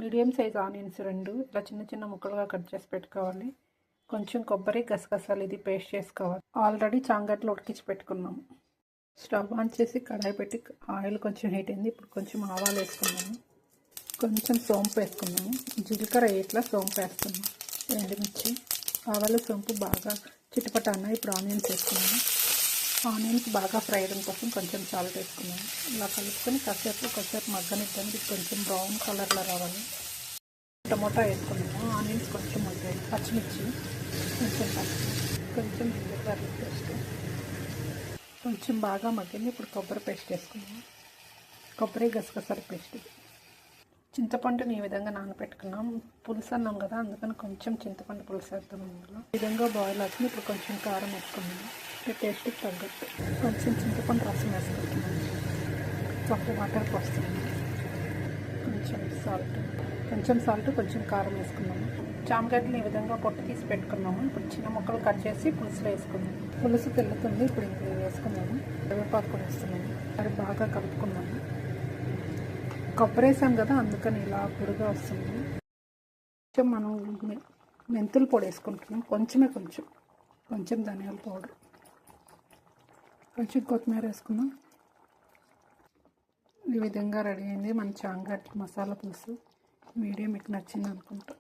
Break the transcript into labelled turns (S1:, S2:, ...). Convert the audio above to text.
S1: Medium size onions 2 ఇలా చిన్న చిన్న ముక్కలుగా కట్ చేసి పెట్టుకోవాలి. కొంచెం కొబ్బరి, గసగసాలు ఇది పేస్ట్ చేసుకోవాలి. ఆల్రెడీ చాంగట్లు ఉడికించి పెట్టుకున్నాము. స్టవ్ ఆన్ చేసి కడాయి పెట్టి ఆయిల్ కొంచెం హీట్ అయింది. ఇప్పుడు కొంచెం ఆవాలు వేసుకున్నాము, కొంచెం సోంపు వేసుకున్నాము, జీలకర్ర ఇట్లా సోంపు వేస్తున్నాము, ఎండుమిర్చి, ఆవాలు సోంపు బాగా చిటపట అన్నాయి. ఇప్పుడు ఆనియన్స్ వేసుకున్నాము. ఆనియన్స్ బాగా ఫ్రై అవ్వడం కోసం కొంచెం సాల్ట్ వేసుకున్నాము. ఇలా కలుపుకొని కొద్దిసేపు మగ్గనిద్దానికి కొంచెం బ్రౌన్ కలర్లో రావాలి. టమోటా వేసుకున్నాము. ఆనియన్స్ కొంచెం మగ్గాయి. పచ్చిమిర్చి కొంచెం కొంచెం గార్లిక్ పేస్ట్ కొంచెం బాగా మగ్గింది. ఇప్పుడు కొబ్బరి పేస్ట్ వేసుకున్నాము. కొబ్బరి గసగసాల పేస్ట్. చింతపండుని ఈ విధంగా నానబెట్టుకున్నాం. పులుసు అన్నాం కదా, అందుకని కొంచెం చింతపండు పులుసు వేస్తాం అందులో. ఈ విధంగా బాయిల్ అవుతుంది. ఇప్పుడు కొంచెం కారం వేసుకున్నాము. టేస్ట్కి తగ్గట్టు కొంచెం చింతపండు రసం వేసుకుంటున్నాము. Cup water పోస్తున్నాము. కొంచెం సాల్ట్ కొంచెం కారం వేసుకున్నాము. చామగడ్డలు ఈ విధంగా పొట్టు తీసి పెట్టుకున్నాము. ఇప్పుడు చిన్న ముక్కలు కట్ చేసి పులుసులో వేసుకున్నాము. పులుసు తెల్లుతుంది. ఇప్పుడు ఇంక వేసుకున్నాము. కరివేపాకు కూడా వేస్తున్నాము. అది బాగా కలుపుకున్నాము. కొబ్బరి వేసాం కదా, అందుకని ఇలా పొడిగా వస్తుంది. కొంచెం మనం మెంతుల పొడి వేసుకుంటున్నాం. కొంచెం ధనియాల పౌడర్, కొంచెం కొత్తిమీర వేసుకున్నాం. ఈ విధంగా రెడీ అయింది మన చాంగట్ మసాలా పులుసు. వీడియో మీకు నచ్చింది అనుకుంటా.